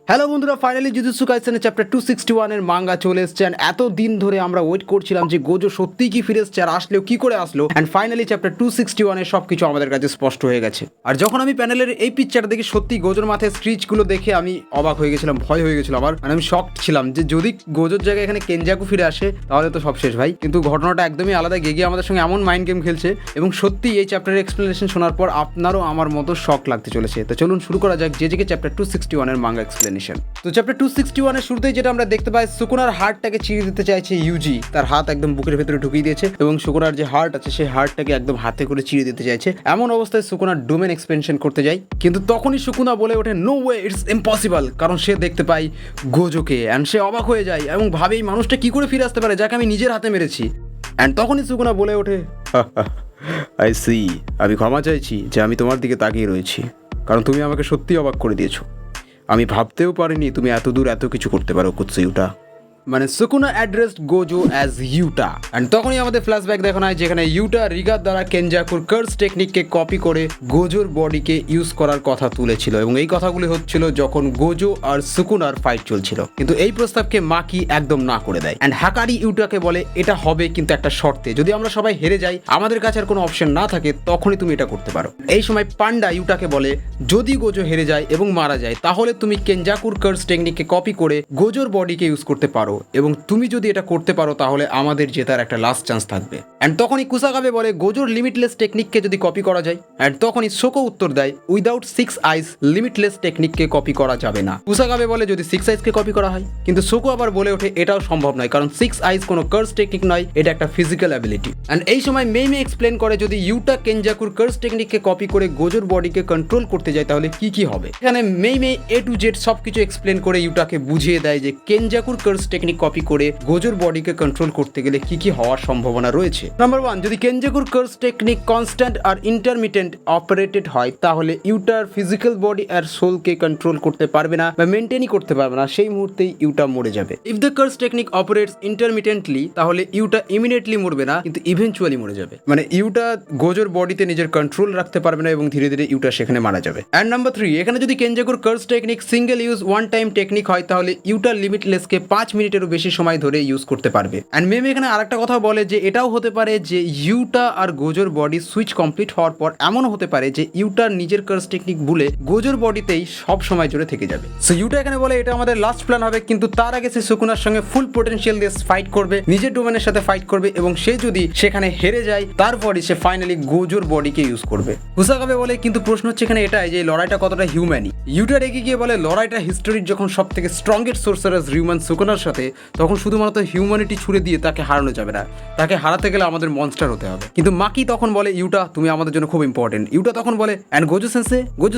Hello বন্ধুরা, finally jujutsu কাইসেনের chapter 261 এর manga চলে এসছে। এন্ড এত দিন ধরে আমরা ওয়েট করছিলাম যে গোজো সত্যিই কি ফিরে এসছে আর আসলেও কি করে আসলো। এন্ড ফাইনালি চ্যাপ্টার 261 এর সবকিছু আমাদের কাছে স্পষ্ট হয়ে গেছে। আর যখন আমি প্যানেলের এই পিকচারটা দেখি, সত্যি গোজোর মাথায় স্ট্রিচগুলো দেখে আমি অবাক হয়ে গেছিলাম, ভয় হয়ে গেছিল আমার। মানে আমি শকড ছিলাম যে যদি গোজোর জায়গায় এখানে কেনজাকু ফিরে আসে তাহলে তো সব শেষ ভাই। কিন্তু ঘটনাটা একদমই আলাদা। গেগি আমাদের সঙ্গে এমন মাইন্ড গেম খেলছে এবং সত্যি এই চ্যাপ্টারের এক্সপ্লেনেশন শোনার পর আপনারও আমার মতো শক লাগতে চলেছে। তো চলুন শুরু করা যাক জেজেকে চ্যাপ্টার 261 এর মাঙ্গা এক্সপ্লেনেশন। তো চ্যাপ্টার 261 এর শুরুতেই যেটা আমরা দেখতে পাই, সুকুনার হার্টটাকে চিড়ে দিতে চাইছে ইউজি। তার হাত একদম বুকের ভেতরে ঢুকিয়ে দিয়েছে এবং সুকুনার যে হার্ট আছে সেই হার্টটাকে একদম হাতে করে চিড়ে দিতে চাইছে। এমন অবস্থায় সুকুনার ডোমেন এক্সপেনশন করতে যায়, কিন্তু তখনই সুকুনা বলে ওঠে নো ওয়ে, ইটস ইম্পসিবল। কারণ সে দেখতে পায় গোজোকে অ্যান্ড সে অবাক হয়ে যায় এবং ভাবে এই মানুষটা কি করে ফিরে আসতে পারে যাকে আমি নিজের হাতে মেরেছি। অ্যান্ড তখনই সুকুনা বলে ওঠে আই সি, আমি ক্ষমা চাইছি যে আমি তোমার দিকে তাকিয়ে রয়েছি, কারণ তুমি আমাকে সত্যি অবাক করে দিয়েছো। আমি ভাবতেও পারিনি তুমি এত দূর এত কিছু করতে পারো কুৎসুইউটা। মানে Sukuna addressed Gojo as Yuta. And তখনই আমাদের ফ্ল্যাশব্যাক দেখানো হয় যেখানে ইউটা রিগার দ্বারা কেনজাকুর কার্স টেকনিককে কপি করে গোজোর বডিকে ইউজ করার কথা তুলেছিল এবং এই কথাগুলি হচ্ছিল যখন গোজো আর সুকুনার ফাইট চলছিল। কিন্তু এই প্রস্তাবকে মাকি একদম না করে দেয়। অ্যান্ড হাকারি ইউটাকে বলে এটা হবে কিন্তু একটা শর্তে, যদি আমরা সবাই হেরে যাই, আমাদের কাছে আর কোনো অপশন না থাকে, তখনই তুমি এটা করতে পারো। এই সময় পান্ডা ইউটাকে বলে যদি গোজো হেরে যায় এবং মারা যায় তাহলে তুমি কেনজাকুর কার্স টেকনিককে কপি করে গোজোর বডিকে ইউজ করতে পারো এবং তুমি যদি এটা করতে পারো তাহলে আমাদের জেতার একটা লাস্ট চান্স থাকবে। অ্যান্ড তখনই কুসাকাবে বলে গোজোর লিমিটলেস টেকনিককে যদি কপি করা যায়। অ্যান্ড তখনই সোকো উত্তর দেয় উইদাউট 6 আইস লিমিটলেস টেকনিককে কপি করা যাবে না। কুসাকাবে বলে যদি 6 আইসকে কপি করা হয়, কিন্তু সোকো আবার বলে ওঠে এটাও সম্ভব নয়, কারণ 6 আইস কোনো কার্স টেকনিক নয়, এটা একটা ফিজিক্যাল অ্যাবিলিটি। অ্যান্ড এই সময় মেইমে এক্সপ্লেন করে যদি ইউটা কেনজাকুর কার্স টেকনিককে কপি করে গোজোর বডিকে কন্ট্রোল করতে যায় তাহলে কি কি হবে। এখানে মেইমে এ টু জেড সবকিছু এক্সপ্লেন করে ইউটাকে বুঝিয়ে দেয় যে কেনজাকুর কার্স টেকনিক কপি করে গোজোর বডিকে কন্ট্রোল করতে গেলে কি কি হওয়ার সম্ভাবনা রয়েছে। নাম্বার 1, যদি কেনজাকুর কার্স টেকনিক কনস্ট্যান্ট আর ইন্টারমিটেন্ট অপারেটেড হয় তাহলে ইউটার ফিজিক্যাল বডি আর সোলকে কন্ট্রোল করতে পারবে না বা মেনটেনই করতে পারবে না, সেই মুহূর্তেই ইউটা মরে যাবে। If the curse technique operates intermittently তাহলে ইউটা ইমিডিয়েটলি মরবে না, কিন্তু ইভেনচুয়ালি মরে যাবে। মানে ইউটা গোজোর বডিতে নিজের কন্ট্রোল রাখতে পারবে না এবং ধীরে ধীরে ইউটা সেখানে মারা যাবে। অ্যান্ড নাম্বার 3, এখানে যদি কেনজাকুর curse technique single use one time technique হয় তাহলে ইউটা লিমিটলেসকে 5 মিনিটেরও বেশি সময় ধরে ইউজ করতে পারবে। অ্যান্ড মেমে এখানে আরেকটা কথা বলে যে এটাও হতে পারে যে ইউটা আর গোজোর বডি সুইচ কমপ্লিট হওয়ার পর এমনও হতে পারে যে ইউটার নিজের কার্স টেকনিক ভুলে গোজোর বডিতেই সব সময় জুড়ে থেকে যাবে। সো ইউটা এখানে বলে এটা আমাদের লাস্ট প্ল্যান হবে, কিন্তু তার আগে সে সুকুনার সঙ্গে ফুল পোটেনশিয়াল দিয়ে ফাইট করবে, নিজের ডোমেনের সাথে ফাইট করবে এবং সে যদি সেখানে হেরে যায় তারপরই সে ফাইনালি গোজোর বডিকে ইউজ করবে। কুসাকাবে বলে কিন্তু প্রশ্ন হচ্ছে এখানে এটাই যে লড়াইটা কতটা হিউম্যানি। ইউটা রেগে গিয়ে বলে লড়াইটা হিস্টোরির যখন সব থেকে স্ট্রংগেস্ট সোর্সারাস রিউম্যান সুকুনার সাথে, তখন শুধুমাত্র হিউম্যানিটি ছুড়ে দিয়ে তাকে হারানো যাবে না, তাকে হারাতে গেলে আমাদের মনস্টার হতে হবে। কিন্তু মাকি তখন বলে ইউটা তুমি আমাদের জন্য খুব ইম্পর্টেন্ট। ইউটা তখন বলে অ্যান্ড গোজো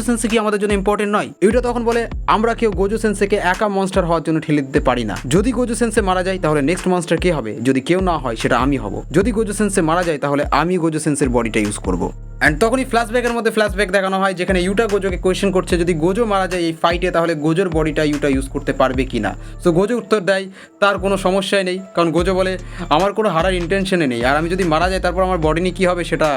সেন্সে কি আমাদের জন্য ইম্পর্টেন্ট নয়? ইউটা তখন বলে আমরা কেউ গোজো সেন্সেকে একা মনস্টার হওয়ার জন্য ঠেলে দিতে পারি না। যদি গোজো সেন্সে মারা যায় তাহলে নেক্সট মনস্টার কে হবে? যদি কেউ না হয় সেটা আমি হব। যদি গোজো সেন্সে মারা যায় তাহলে আমি গোজো সেন্সের বডিটা ইউজ করব। অ্যান্ড তখনই ফ্ল্যাশব্যাকের মধ্যে ফ্ল্যাশব্যাক দেখানো হয় যেখানে ইউটা গোজোকে কোয়েশ্চেন করছে যদি গোজো মারা যায় এই ফাইটে তাহলে গোজোর বডিটা ইউটা ইউজ করতে পারবে কি না। সো গোজো উত্তর দেয় তার কোনো সমস্যাই নেই, কারণ গোজো বলে আমার কোনো হারার ইন্টেনশনে নেই, আর আমি যদি মারা যাই তারপর আমার বডি নিয়ে কী হবে সেটা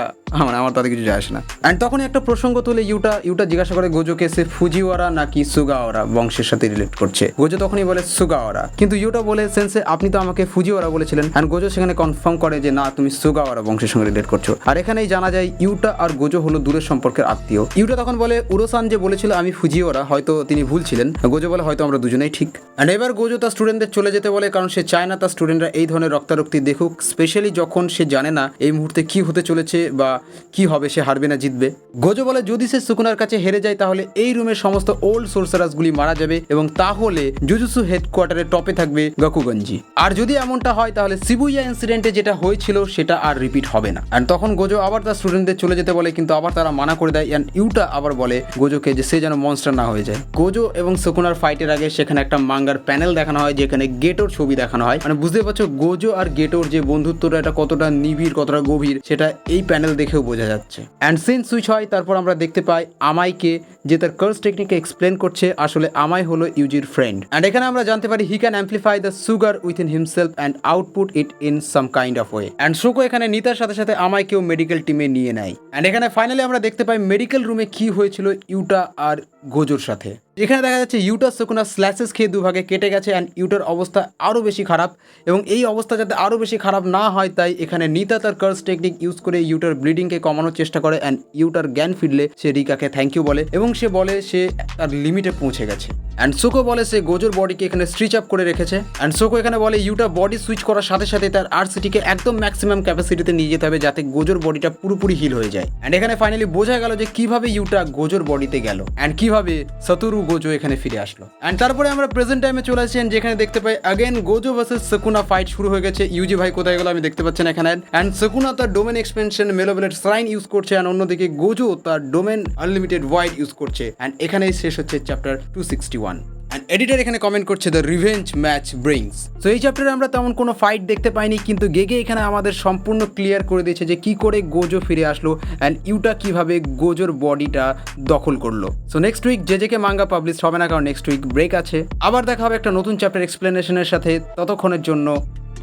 আমার তাতে কিছু যায় আসে না। অ্যান্ড তখনই একটা প্রসঙ্গ তুলে ইউটা জিজ্ঞাসা করে গোজোকে সে ফুজিওয়ারা নাকি সুগাওয়ারা বংশের সাথে রিলেট করছে। গোজো তখনই বলে সুগাওয়ারা, কিন্তু ইউটা বলে সেন্সে আপনি তো আমাকে ফুজিওয়ারা বলেছিলেন। অ্যান্ড গোজো সেখানে কনফার্ম করে যে না, তুমি সুগাওয়ারা বংশের সঙ্গে রিলেট করছো। আর এখানেই জানা যায় ইউটা আর গোজো হলো দূরের সম্পর্কের আত্মীয়। ইউটা তখন বলে উরোসান যে বলেছিল আমি ফুজিওয়ারা, হয়তো তিনি ভুল ছিলেন। গোজো বলে হয়তো আমরা দুজনেই ঠিক। অ্যান্ড এবার গোজো তার স্টুডেন্টদের চলে যেতে বলে, কারণ সে চায় না তার স্টুডেন্টরা এই ধরনের রক্তারক্তি দেখুক, স্পেশালি যখন সে জানে না এই মুহূর্তে কি হতে চলেছে বা কি হবে, সে হারবে না জিতবে। গোজো বলে যদি সে সুকুনার কাছে হেরে যায় তাহলে এই রুমের সমস্ত ওল্ড সোর্সারাসগুলি মারা যাবে এবং তাহলে জুজুৎসু হেডকোয়ার্টারের টপে থাকবে গাকুগঞ্জি। আর যদি এমনটা হয় তাহলে শিবুয়া ইনসিডেন্টে যেটা হয়েছিল সেটা আর রিপিট হবে না। অ্যান্ড তখন গোজো আবার তার স্টুডেন্টদের চলে যেতে বলে, কিন্তু আবার তারা মানা করে দেয়। অ্যান্ড ইউটা আবার বলে গোজোকে যে সে যেন মনস্টার না হয়ে যায়। গোজো এবং সুকুনার ফাইটের আগে সেখানে একটা মাঙ্গার প্যানেল দেখানো হয় যেখানে গেটোর ছবি দেখানো হয়। মানে বুঝতে পারছো গোজো আর গেটোর যে বন্ধুত্বটা এটা কতটা নিবিড়, কতটা গভীর, সেটা এই প্যানেল দেখেও বোঝা যাচ্ছে। অ্যান্ড সিন সুইচ হয়, তারপর আমরা দেখতে পাই আমাইকে যে তার কার্স টেকনিককে এক্সপ্লেন করছে। আসলে আমাই হলো ইউজির ফ্রেন্ড। অ্যান্ড এখানে আমরা জানতে পারি he can amplify the sugar within himself and output it in some kind of way. And শোকো এখানে নিতার সাথে সাথে আমাইকেও মেডিকেল টিমে নিয়ে নেয়। অ্যান্ড এখানে ফাইনালি আমরা দেখতে পাই মেডিকেল রুমে কি হয়েছিল ইউটা আর গোজোর সাথে। এখানে দেখা যাচ্ছে ইউটা সুকুনা স্ল্যাশেস খেয়ে দুভাগে কেটে গেছে অ্যান্ড ইউটার অবস্থা আরও বেশি খারাপ, এবং এই অবস্থা যাতে আরও বেশি খারাপ না হয় তাই এখানে নিতা তার কার্স টেকনিক ইউজ করে ইউটার ব্লিডিংকে কমানোর চেষ্টা করে অ্যান্ড ইউটার জ্ঞান ফিরলে সে রিকাকে থ্যাংক ইউ বলে এবং সে বলে সে তার লিমিটে পৌঁছে গেছে। অ্যান্ড সোকো বলে সে গোজোর বডিকে এখানে স্ট্রিচ আপ করে রেখেছে অ্যান্ড সোকো এখানে বলে ইউটা বডি সুইচ করার সাথে সাথে তার আরসিটিকে একদম ম্যাক্সিমাম ক্যাপাসিটিতে নিয়ে যেতে হবে যাতে গোজোর বডিটা পুরোপুরি হিল হয়ে যায়। অ্যান্ড এখানে ফাইনালি বোঝা গেল যে কিভাবে ইউটা গোজোর বডিতে গেল অ্যান্ড কিভাবে সাতোরু গোজো এখানে ফিরে আসলো। অ্যান্ড তারপরে আমরা প্রেজেন্ট টাইমে চলে আসছি যেখানে দেখতে পাই অ্যাগেন গোজো ভার্সেস সাকুনা ফাইট শুরু হয়ে গেছে। ইউজি ভাই কোথায় গেল আমি দেখতে পাচ্ছি না এখানে। অ্যান্ড সাকুনা তার ডোমেন এক্সপেনশন মেলোভেলেট শ্রাইন ইউজ করছে অ্যান্ড অন্যদিকে গোজো তার ডোমেন আনলিমিটেড ওয়াইড ইউজ করছে। অ্যান্ড এখানেই শেষ হচ্ছে চ্যাপ্টার 261। অ্যান্ড এডিটর এখানে কমেন্ট করছে the revenge match brings. So এই চ্যাপ্টারে আমরা তেমন কোনো ফাইট দেখতে পাইনি, কিন্তু গেগে এখানে আমাদের সম্পূর্ণ ক্লিয়ার করে দিয়েছে যে কি করে গোজো ফিরে আসলো অ্যান্ড ইউটা কিভাবে গোজোর বডিটা দখল করলো। সো নেক্সট উইক জেজেকে মাঙ্গা পাবলিশ হবে না, কারণ নেক্সট উইক ব্রেক আছে। আবার দেখা হবে একটা নতুন চ্যাপ্টার এক্সপ্লেনেশনের সাথে। ততক্ষণের জন্য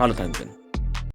ভালো থাকবেন।